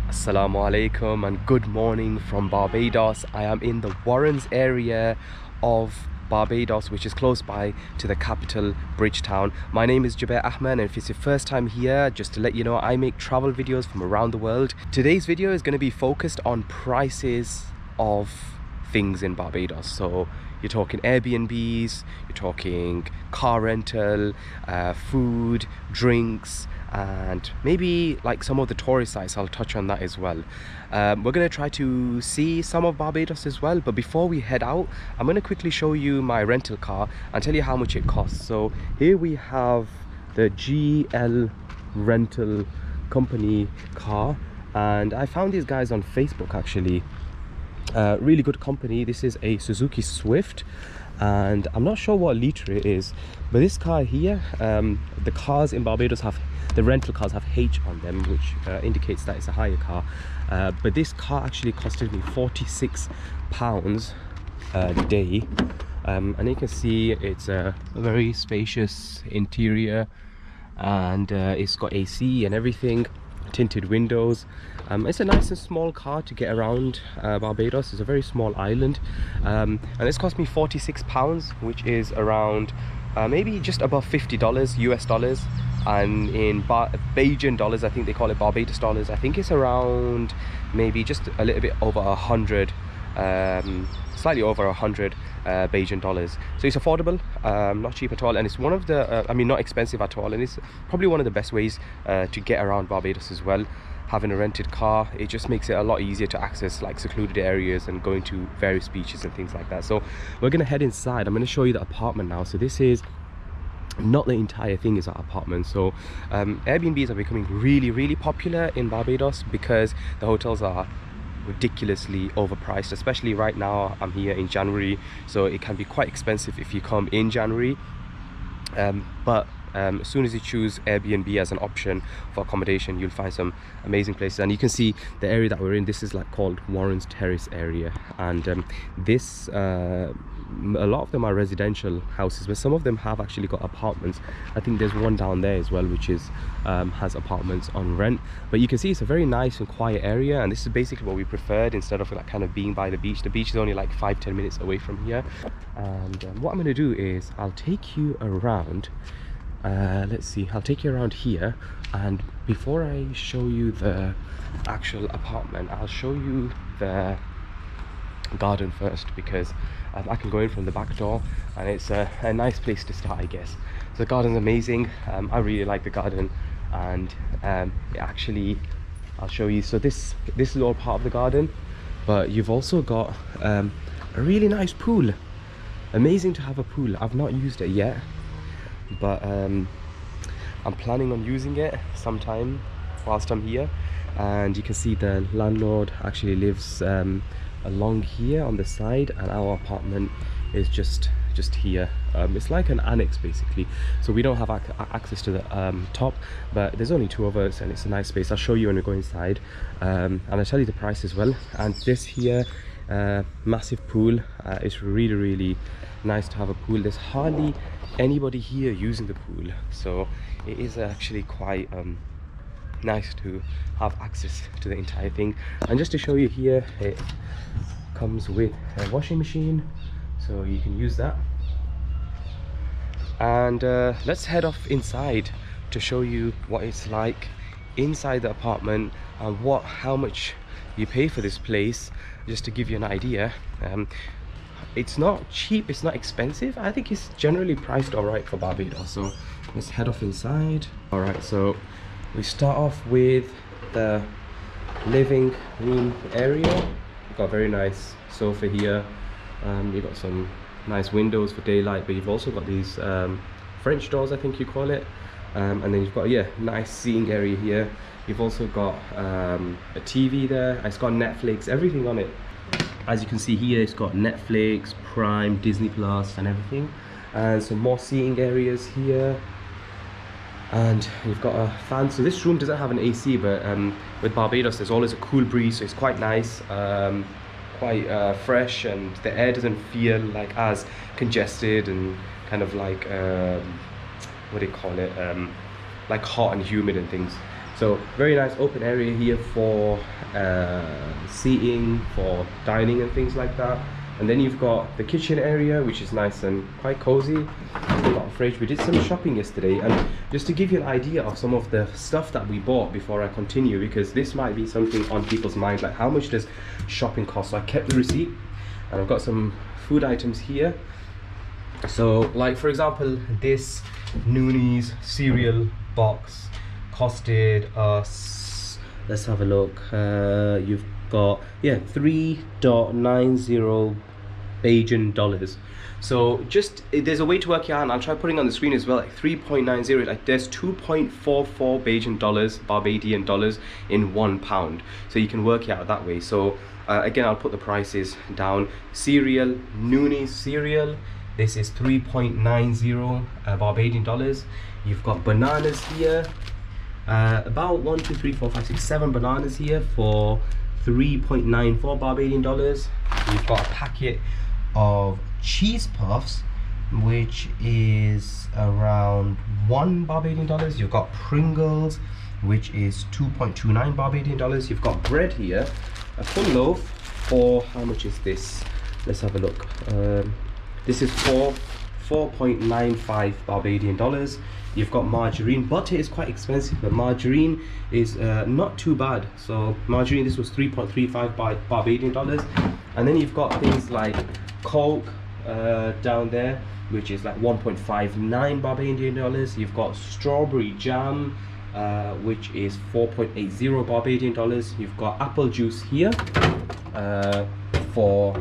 Assalamu alaikum and good morning from Barbados. I am in the Warrens area of Barbados, which is close by to the capital, Bridgetown. My name is Jubair Ahmed, and if it's your first time here, just to let you know, I make travel videos from around the world. Today's video is going to be focused on prices of things in Barbados. So you're talking Airbnbs, you're talking car rental, food, drinks, and maybe like some of the tourist sites. I'll touch on that as well. We're going to try to see some of Barbados as well, but before we head out, I'm going to quickly show you my rental car and tell you how much it costs. So here we have the GL rental company car, and I found these guys on Facebook actually. Really good company. This is a Suzuki Swift, and I'm not sure what litre it is, but this car here, the cars in Barbados have, the rental cars have H on them, which indicates that it's a hire car, but this car actually costed me £46 a day, and you can see it's a very spacious interior, and it's got AC and everything, tinted windows. It's a nice and small car to get around Barbados. It's a very small island, and this cost me £46, which is around maybe just above $50 US dollars, and in Bajan dollars, I think they call it Barbados dollars, I think it's around maybe just a little bit over 100, slightly over 100 Bajan dollars. So it's affordable, not cheap at all, and it's one of the I mean, not expensive at all, and it's probably one of the best ways to get around Barbados as well. Having a rented car, it just makes it a lot easier to access like secluded areas and going to various beaches and things like that. So we're gonna head inside. I'm gonna show you the apartment now. So this is not the entire thing is our apartment. So Airbnbs are becoming really popular in Barbados because the hotels are ridiculously overpriced, especially right now. I'm here in January, so it can be quite expensive if you come in January, but as soon as you choose Airbnb as an option for accommodation, you'll find some amazing places. And you can see the area that we're in. This is like called Warren's Terrace area, and this a lot of them are residential houses, but some of them have actually got apartments. I think there's one down there as well, which is has apartments on rent. But you can see it's a very nice and quiet area, and this is basically what we preferred instead of like kind of being by the beach. The beach is only like 5-10 minutes away from here, and what I'm going to do is I'll take you around. Let's see, I'll take you around here, and before I show you the actual apartment, I'll show you the garden first, because I can go in from the back door, and it's a nice place to start, I guess. So the garden's amazing. I really like the garden, and actually I'll show you. So this is all part of the garden, but you've also got a really nice pool. Amazing to have a pool. I've not used it yet, but I'm planning on using it sometime whilst I'm here. And you can see the landlord actually lives along here on the side, and our apartment is just here. It's like an annex basically, so we don't have access to the top, but there's only two of us, and it's a nice space. I'll show you when we go inside, and I'll tell you the price as well. And this here massive pool, it's really nice to have a pool. There's hardly anybody here using the pool, so it is actually quite nice to have access to the entire thing. And just to show you here, it comes with a washing machine, so you can use that. And let's head off inside to show you what it's like inside the apartment, and how much you pay for this place, just to give you an idea. It's not cheap, it's not expensive. I think it's generally priced all right for Barbados. So let's head off inside. All right, so we start off with the living room area. We've got a very nice sofa here. You've got some nice windows for daylight, but you've also got these French doors, I think you call it. And then you've got, yeah, nice seating area here. You've also got a TV there. It's got Netflix, everything on it. As you can see here, it's got Netflix, Prime, Disney Plus and everything. And some more seating areas here. And we've got a fan. So this room doesn't have an AC, but with Barbados there's always a cool breeze, so it's quite nice, quite fresh, and the air doesn't feel like as congested and kind of like what do you call it, like hot and humid and things. So very nice open area here for seating, for dining and things like that. And then you've got the kitchen area, which is nice and quite cozy. We've got a fridge. We did some shopping yesterday, and just to give you an idea of some of the stuff that we bought before I continue, because this might be something on people's minds, like how much does shopping cost? So I kept the receipt, and I've got some food items here. So like for example, this Noonies cereal box costed us, let's have a look, you've got, yeah, $3.90 Bajan dollars. So just, there's a way to work it out, and I'll try putting on the screen as well, like 3.90, like there's 2.44 Bajan dollars, Barbadian dollars in £1. So you can work it out that way. So again, I'll put the prices down. Cereal, Noonies cereal, this is 3.90 Barbadian dollars. You've got bananas here, about 1, 2, 3, 4, 5, 6, 7 bananas here for 3.94 Barbadian dollars. You've got a packet of cheese puffs, which is around 1 Barbadian dollars. You've got Pringles, which is 2.29 Barbadian dollars. You've got bread here, a full loaf for, how much is this? Let's have a look. This is for 4.95 Barbadian dollars. You've got margarine. Butter is quite expensive, but margarine is not too bad. So margarine, this was 3.35 Barbadian dollars. And then you've got things like Coke down there, which is like 1.59 Barbadian dollars. You've got strawberry jam, which is 4.80 Barbadian dollars. You've got apple juice here for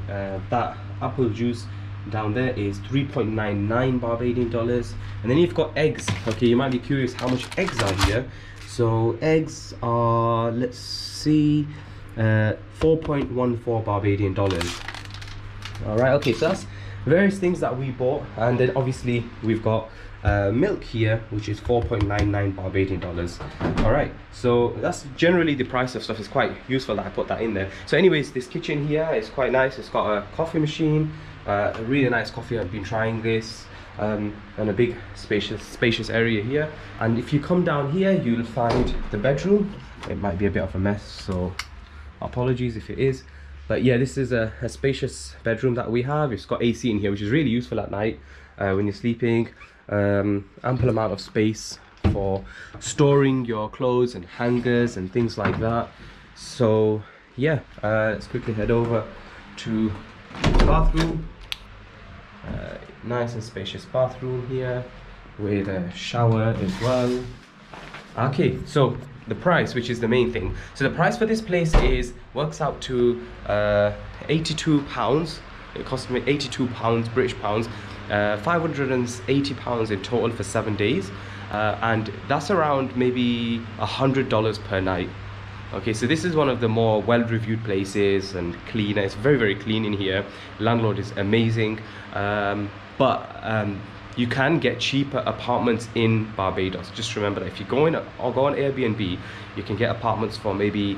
that apple juice down there is 3.99 Barbadian dollars. And then you've got eggs. Okay, you might be curious how much eggs are here. So eggs are, let's see, 4.14 Barbadian dollars. All right, okay, so that's various things that we bought. And then obviously we've got milk here, which is 4.99 Barbadian dollars. All right, so that's generally the price of stuff. Is quite useful that I put that in there. So anyways, this kitchen here is quite nice. It's got a coffee machine, a really nice coffee. I've been trying this, and a big spacious area here. And if you come down here, you'll find the bedroom. It might be a bit of a mess, so apologies if it is. But yeah, this is a spacious bedroom that we have. It's got AC in here, which is really useful at night when you're sleeping. Ample amount of space for storing your clothes and hangers and things like that. So yeah, let's quickly head over to the bathroom. Nice and spacious bathroom here with a shower as well. Okay, so the price, which is the main thing. So the price for this place works out to £82. It cost me £82 British pounds, £580 in total for 7 days, and that's around maybe $100 per night. Okay, so this is one of the more well-reviewed places and cleaner. It's very, very clean in here. Landlord is amazing, but you can get cheaper apartments in Barbados. Just remember that if you go on Airbnb, you can get apartments for maybe,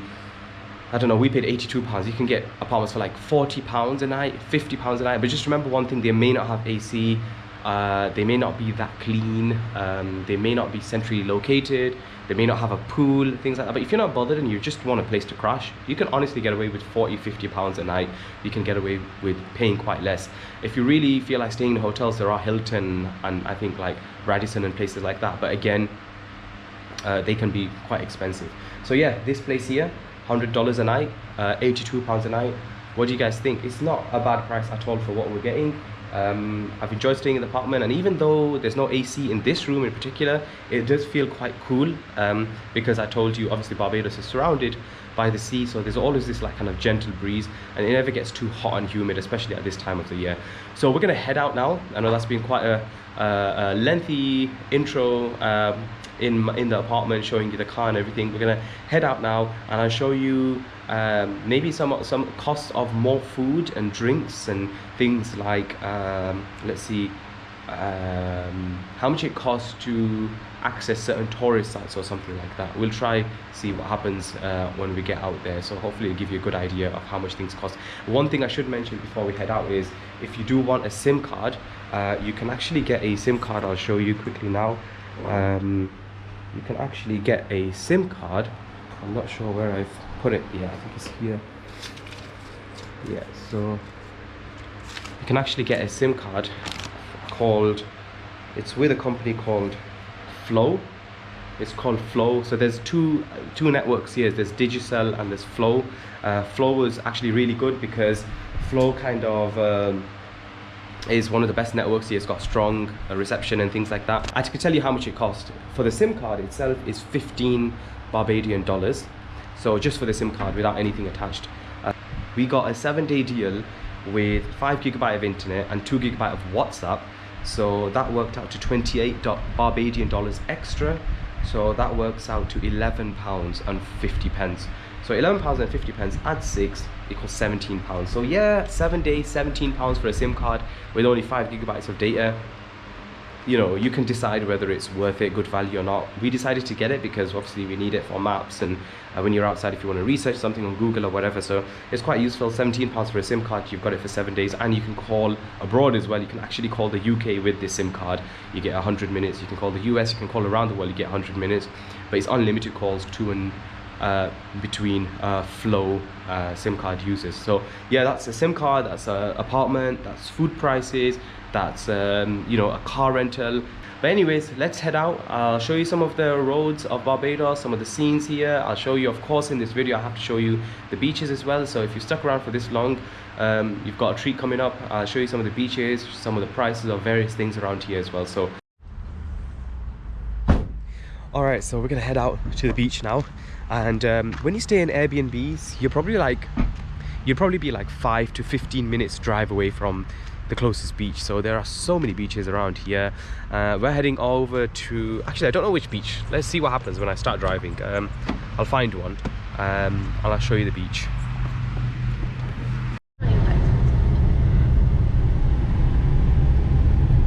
I don't know, we paid £82. You can get apartments for like £40 a night, £50 a night. But just remember one thing: they may not have AC, they may not be that clean, they may not be centrally located, they may not have a pool, things like that. But if you're not bothered and you just want a place to crash, you can honestly get away with £40–50 a night. You can get away with paying quite less. If you really feel like staying in hotels, there are Hilton and I think like Radisson and places like that. But again, they can be quite expensive. So yeah, this place here, $100 a night, £82 a night. What do you guys think? It's not a bad price at all for what we're getting. I've enjoyed staying in the apartment, and even though there's no AC in this room in particular, it does feel quite cool, because I told you obviously Barbados is surrounded by the sea, so there's always this like kind of gentle breeze, and it never gets too hot and humid, especially at this time of the year. So we're gonna head out now. I know that's been quite a lengthy intro in the apartment, showing you the car and everything. We're gonna head out now, and I'll show you maybe some costs of more food and drinks and things like let's see, how much it costs to access certain tourist sites or something like that. We'll try see what happens when we get out there, so hopefully it'll give you a good idea of how much things cost. One thing I should mention before we head out is if you do want a SIM card, you can actually get a SIM card. I'll show you quickly now. you can actually get a SIM card. I'm not sure where I've put it. Yeah, I think it's here. Yeah, so you can actually get a SIM card called, it's with a company called Flow. It's called Flow. So there's two networks here. There's Digicel and there's Flow. Flow was actually really good because Flow kind of is one of the best networks here. It's got strong reception and things like that. I can tell you how much it cost. For the SIM card itself is 15 Barbadian dollars. So just for the SIM card without anything attached. We got a 7-day deal with 5 GB of internet and 2 GB of WhatsApp. So that worked out to 28 Barbadian dollars extra. So that works out to £11.50. So £11.50 add 6 equals £17. So yeah, 7 days, £17 for a SIM card with only 5 GB of data. You know, you can decide whether it's worth it, good value or not. We decided to get it because obviously we need it for maps and when you're outside, if you want to research something on Google or whatever. So it's quite useful. £17 for a SIM card, you've got it for 7 days, and you can call abroad as well. You can actually call the UK with this SIM card. You get 100 minutes. You can call the US, you can call around the world, you get 100 minutes. But it's unlimited calls to and between Flow SIM card users. So yeah, that's a SIM card, that's an apartment, that's food prices, that's you know, a car rental. But anyways, let's head out. I'll show you some of the roads of Barbados, some of the scenes here. I'll show you, of course, in this video I have to show you the beaches as well. So if you stuck around for this long, you've got a treat coming up. I'll show you some of the beaches, some of the prices of various things around here as well. So alright, so we're gonna head out to the beach now. And when you stay in Airbnbs, you'd probably be like 5 to 15 minutes drive away from the closest beach. So there are so many beaches around here. We're heading over to, actually I don't know which beach. Let's see what happens when I start driving. I'll find one and I'll show you the beach.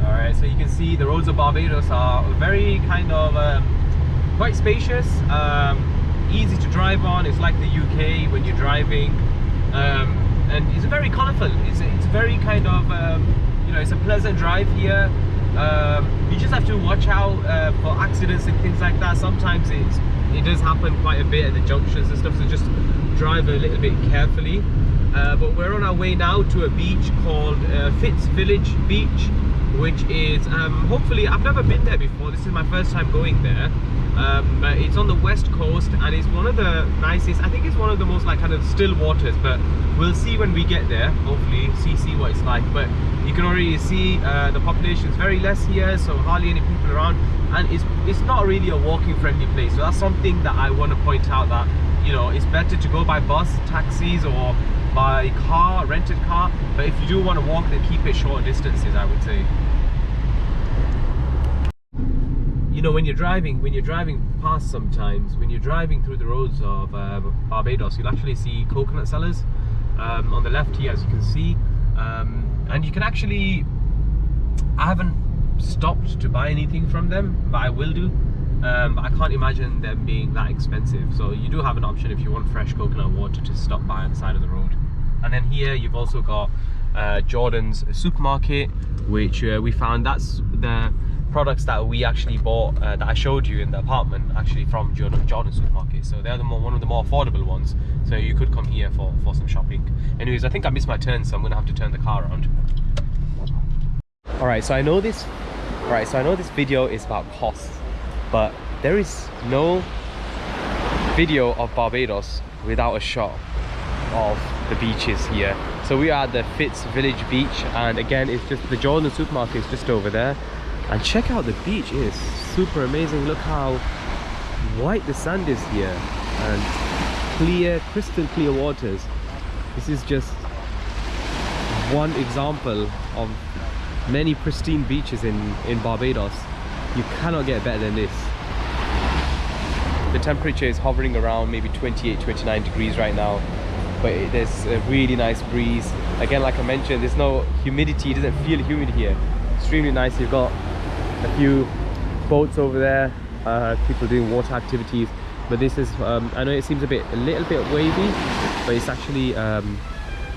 Alright, so you can see the roads of Barbados are very kind of quite spacious, easy to drive on. It's like the UK when you're driving, and it's very colourful. It's very kind of you know, it's a pleasant drive here. You just have to watch out for accidents and things like that. Sometimes it does happen quite a bit at the junctions and stuff, so just drive a little bit carefully. But we're on our way now to a beach called Fitz Village Beach, which is hopefully, I've never been there before. This is my first time going there. It's on the west coast and it's one of the nicest, I think it's one of the most like kind of still waters, but we'll see when we get there. Hopefully see what it's like. But you can already see the population is very less here, so hardly any people around, and it's not really a walking friendly place. So that's something that I want to point out, that you know, it's better to go by bus, taxis, or by car, rented car. But if you do want to walk, then keep it short distances, I would say. You know, when you're driving past, sometimes when you're driving through the roads of Barbados, you'll actually see coconut sellers on the left here, as you can see, and you can actually, I haven't stopped to buy anything from them, but I will do. But I can't imagine them being that expensive. So you do have an option if you want fresh coconut water to stop by on the side of the road. And then here you've also got Jordan's supermarket, which we found that's the products that we actually bought, that I showed you in the apartment, actually from Jordan's supermarket. So they're one of the more affordable ones. So you could come here for some shopping. Anyways, I think I missed my turn, so I'm gonna have to turn the car around. Alright, so I know this video is about costs, but there is no video of Barbados without a shot of the beaches here. So we are at the Fitz Village Beach, and again, it's just the Jordan supermarket is just over there. And check out the beach, it is super amazing. Look how white the sand is here, and clear, crystal clear waters. This is just one example of many pristine beaches in Barbados. You cannot get better than this. The temperature is hovering around maybe 28, 29 degrees right now, but there's a really nice breeze. Again, like I mentioned, there's no humidity, it doesn't feel humid here. Extremely nice. You've got a few boats over there, people doing water activities, but this is I know it seems a little bit wavy, but it's actually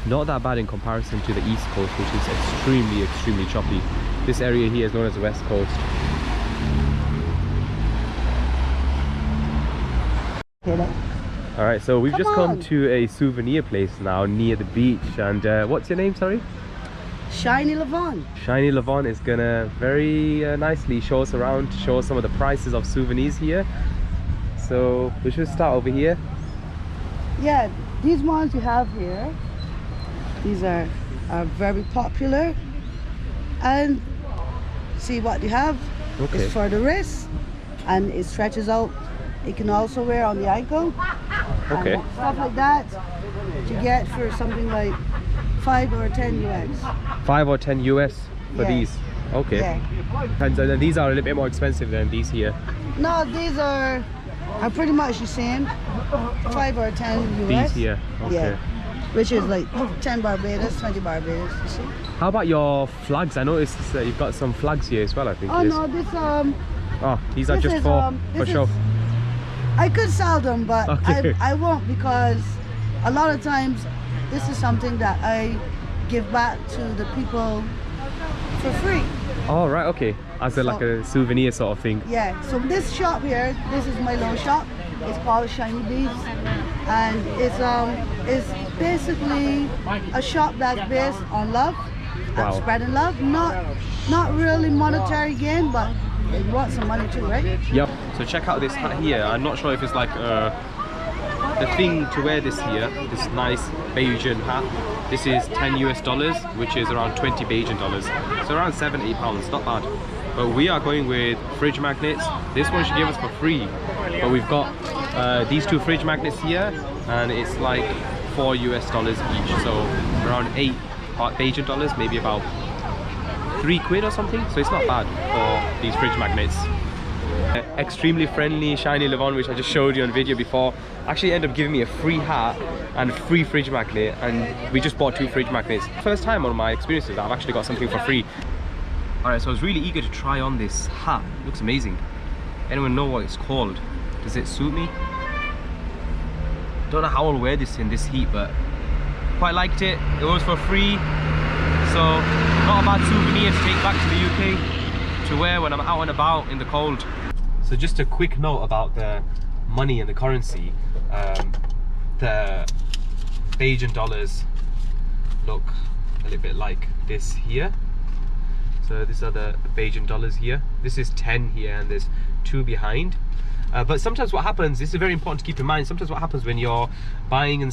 not that bad in comparison to the east coast, which is extremely choppy. This area here is known as the west coast. All right, so we've just come on. to a souvenir place now near the beach. And what's your name, sorry? Shiny Levon. Shiny Levon is gonna very nicely show us around, show us some of the prices of souvenirs here. So we should start over here. Yeah, these ones you have here, these are very popular. And see what you have is for the wrist, and it stretches out. It can also wear on the ankle. Okay. And stuff like that you get for something like 5 or 10 US. 5 or 10 US for these. Okay. Yeah. And then these are a little bit more expensive than these here. No, these are pretty much the same. 5 or 10 US. These here. Okay. Yeah. Which is like 10 Barbados, 20 Barbados, you see. How about your flags? I noticed you've got some flags here as well, I think. Oh no, this Oh, these are just for show. I could sell them, but Okay. I won't, because a lot of times this is something that I give back to the people for free. Oh, right, okay. As like a souvenir sort of thing. Yeah, so this shop here, this is my little shop. It's called Shiny Beads, and it's basically a shop that's based on love. Wow. And spreading love. Not really monetary gain, but they want some money too, right? Yep. So check out this hat here. I'm not sure if it's like the thing to wear this here, this nice Bajan hat. This is 10 US dollars, which is around 20 Bajan dollars. So around 7-8 pounds, not bad. But we are going with fridge magnets. This one should give us for free. But we've got these two fridge magnets here, and it's like 4 US dollars each. So around 8 Bajan dollars, maybe about 3 quid or something. So it's not bad for these fridge magnets. Extremely friendly Shiny Levon, which I just showed you on video before, actually ended up giving me a free hat and free fridge magnet, and we just bought 2 fridge magnets. First time on my experiences I've actually got something for free. Alright, so I was really eager to try on this hat. It looks amazing. Anyone know what it's called? Does it suit me? Don't know how I'll wear this in this heat, but quite liked it. It was for free, so not a bad souvenir to take back to the UK to wear when I'm out and about in the cold. So just a quick note about the money and the currency. The Bajan dollars look a little bit like this here. So these are the Bajan dollars here. This is 10 here, and there's 2 behind. But sometimes what happens, this is very important to keep in mind, sometimes what happens when you're buying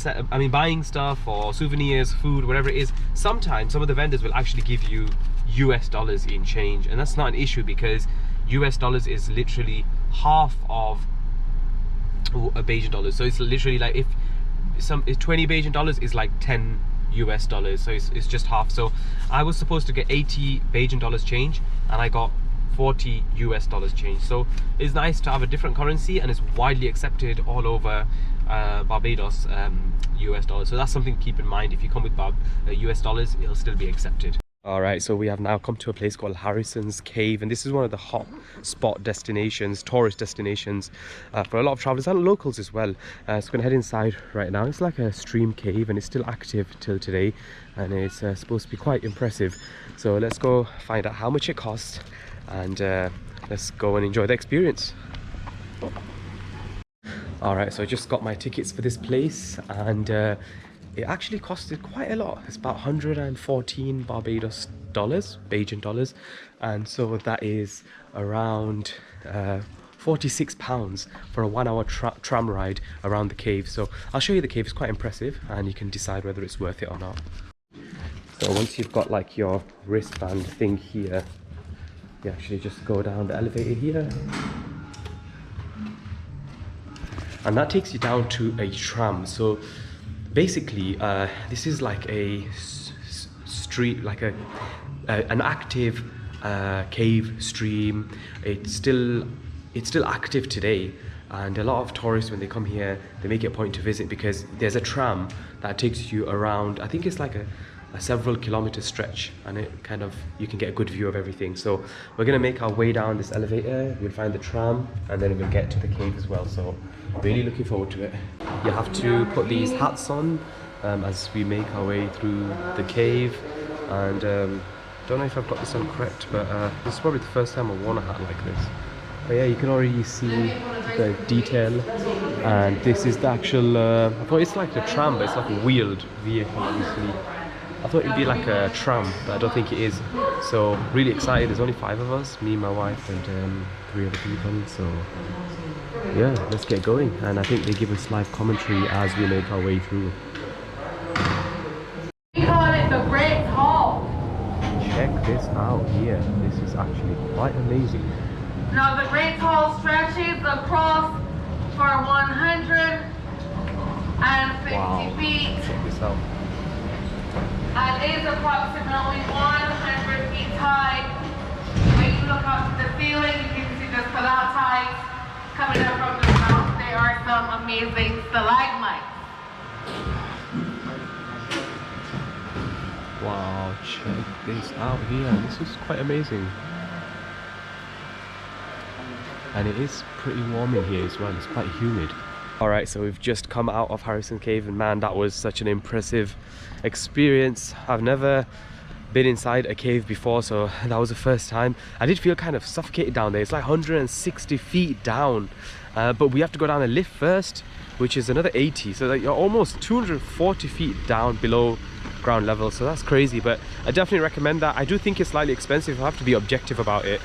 buying stuff or souvenirs, food, whatever it is, sometimes some of the vendors will actually give you US dollars in change, and that's not an issue, because US dollars is literally half of a Bajan dollars. So it's literally like if 20 Bajan dollars is like 10 US dollars, so it's just half. So I was supposed to get 80 Bajan dollars change, and I got 40 US dollars change. So it's nice to have a different currency, and it's widely accepted all over Barbados, US dollars. So that's something to keep in mind. If you come with US dollars, it'll still be accepted. Alright, so we have now come to a place called Harrison's Cave, and this is one of the hot spot destinations, tourist destinations for a lot of travellers and locals as well. So we're going to head inside right now. It's like a stream cave, and it's still active till today, and it's supposed to be quite impressive. So let's go find out how much it costs, and let's go and enjoy the experience. Alright, so I just got my tickets for this place, and it actually costed quite a lot. It's about 114 Barbados dollars, Bajan dollars, and so that is around 46 pounds for a 1-hour tram ride around the cave. So I'll show you the cave. It's quite impressive, and you can decide whether it's worth it or not. So once you've got like your wristband thing here, you actually just go down the elevator here, and that takes you down to a tram. So basically this is like a street, like an active cave stream. It's still active today, and a lot of tourists, when they come here, they make it a point to visit, because there's a tram that takes you around. I think it's like a several kilometer stretch, and it kind of, you can get a good view of everything. So we're gonna make our way down this elevator, we'll find the tram, and then we'll get to the cave as well. So really looking forward to it. You have to put these hats on as we make our way through the cave, and don't know if I've got this on correct, but this is probably the first time I've worn a hat like this. But yeah, you can already see the detail And this is the actual, I thought it's like a tram, but it's like a wheeled vehicle, obviously. I thought it'd be like a tram, but I don't think it is. So really excited. There's only 5 of us, me, my wife, and 3 other people. So yeah, let's get going. And I think they give us live commentary as we make our way through. We call it the Great Hall. Check this out here. This is actually quite amazing. Now the Great Hall stretches across for 150 Wow. feet Check this out. and is approximately 100 feet high. When you look up to the ceiling, you can see the stalactites coming up from the ground. There are some amazing stalagmites. Wow, check this out here. This is quite amazing. And it is pretty warm in here as well. It's quite humid. Alright, so we've just come out of Harrison Cave, and man, that was such an impressive experience. I've never been inside a cave before, so that was the first time. I did feel kind of suffocated down there. It's like 160 feet down, but we have to go down a lift first, which is another 80, so that you're almost 240 feet down below ground level. So that's crazy, but I definitely recommend that. I do think it's slightly expensive. I have to be objective about it.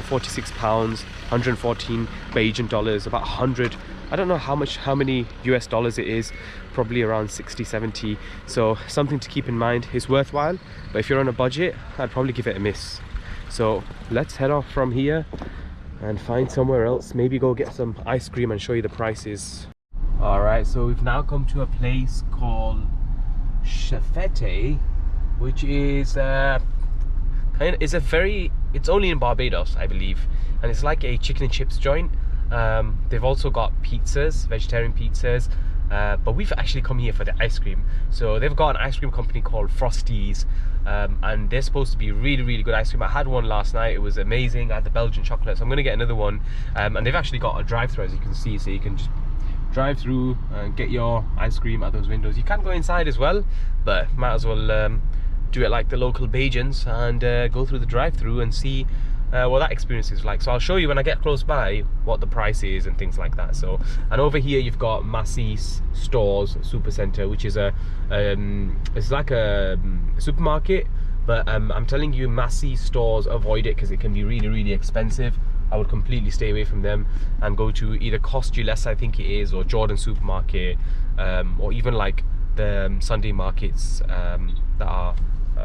46 pounds, 114 Bajan dollars, about 100, I don't know how many US dollars it is, probably around 60, 70. So something to keep in mind. It's worthwhile, but if you're on a budget, I'd probably give it a miss. So let's head off from here and find somewhere else, maybe go get some ice cream and show you the prices. All right, so we've now come to a place called Chefette, which is it's only in Barbados, I believe, and it's like a chicken and chips joint. They've also got pizzas, vegetarian pizzas, but we've actually come here for the ice cream. So they've got an ice cream company called Frosties, and they're supposed to be really good ice cream. I had one last night, it was amazing. I had the Belgian chocolate, so I'm gonna get another one. And they've actually got a drive-through, as you can see, so you can just drive through and get your ice cream at those windows. You can go inside as well, but might as well do it like the local Bajans and go through the drive-through and see what that experience is like. So I'll show you when I get close by what the price is and things like that. So, and over here you've got Massey's Stores Supercenter, which is it's like a supermarket, but I'm telling you, Massey's Stores, avoid it because it can be really expensive. I would completely stay away from them and go to either Cost You Less, I think it is, or Jordan Supermarket, or even like the Sunday markets that are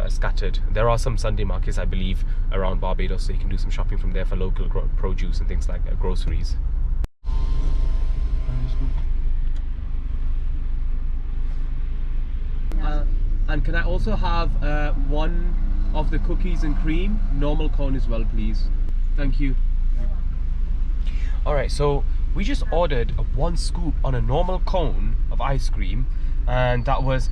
scattered. There are some Sunday markets, I believe, around Barbados, so you can do some shopping from there for local produce and things like that, groceries. And can I also have one of the cookies and cream, normal cone as well, please? Thank you. Alright, so we just ordered 1 scoop on a normal cone of ice cream, and that was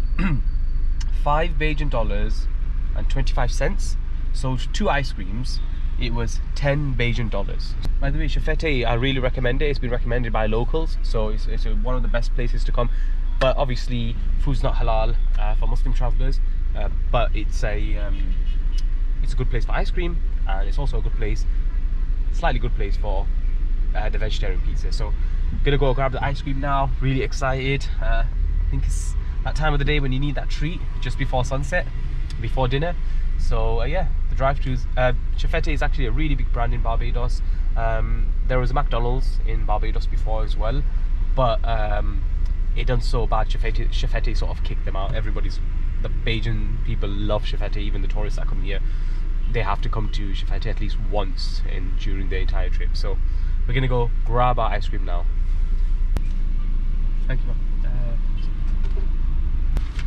5 Bajan dollars and 25 cents. So 2 ice creams, it was 10 Bajan dollars. By the way, Chefette, I really recommend it. It's been recommended by locals, so it's one of the best places to come. But obviously, food's not halal for Muslim travelers, but it's a good place for ice cream, and it's also a good place, slightly good place for the vegetarian pizza. So I'm gonna go grab the ice cream now. Really excited. I think it's that time of the day when you need that treat just before sunset, before dinner. So yeah, the drive-thrus. Chefette is actually a really big brand in Barbados. There was a McDonald's in Barbados before as well, but it done so bad. Chefette sort of kicked them out. The Bajan people love Chefette. Even the tourists that come here, they have to come to Chefette at least once during the entire trip. So we're gonna go grab our ice cream now. Thank you,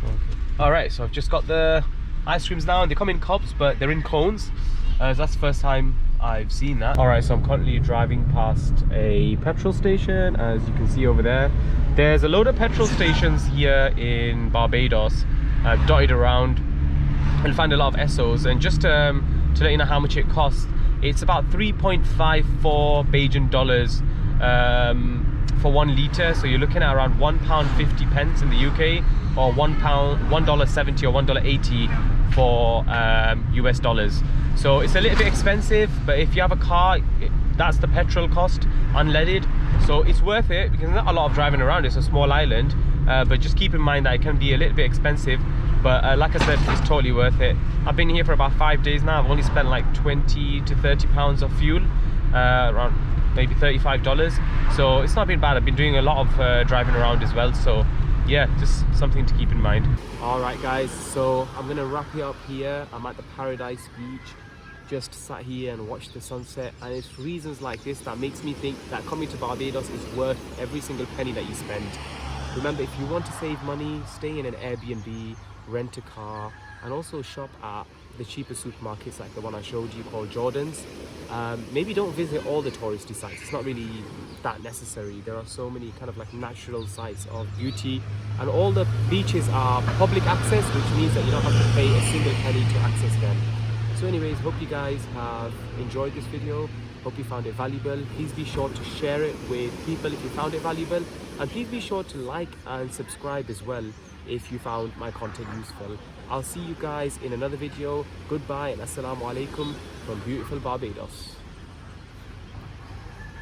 okay. Alright, so I've just got the ice creams now, and they come in cups, but they're in cones. So that's the first time I've seen that. Alright, so I'm currently driving past a petrol station, as you can see over there. There's a load of petrol stations here in Barbados, dotted around. You'll find a lot of Essos, and just to let you know how much it costs, it's about 3.54 Bajan dollars for 1 litre. So you're looking at around £1.50 in the UK, or $1.70 or $1.80 for US dollars. So it's a little bit expensive, but if you have a car, that's the petrol cost unleaded. So it's worth it because there's not a lot of driving around. It's a small island, but just keep in mind that it can be a little bit expensive. But like I said, it's totally worth it. I've been here for about 5 days now. I've only spent like 20 to 30 pounds of fuel, around maybe $35. So it's not been bad. I've been doing a lot of driving around as well. So yeah, just something to keep in mind. All right guys, so I'm gonna wrap it up here. I'm at the Paradise Beach, just sat here and watched the sunset, and it's reasons like this that makes me think that coming to Barbados is worth every single penny that you spend. Remember, if you want to save money, stay in an Airbnb, rent a car, and also shop at the cheaper supermarkets like the one I showed you called Jordan's. Maybe don't visit all the touristy sites. It's not really that necessary. There are so many kind of like natural sites of beauty, and all the beaches are public access, which means that you don't have to pay a single penny to access them. So anyways, hope you guys have enjoyed this video. Hope you found it valuable. Please be sure to share it with people if you found it valuable, and please be sure to like and subscribe as well if you found my content useful. I'll see you guys in another video. Goodbye and assalamu alaikum from beautiful Barbados.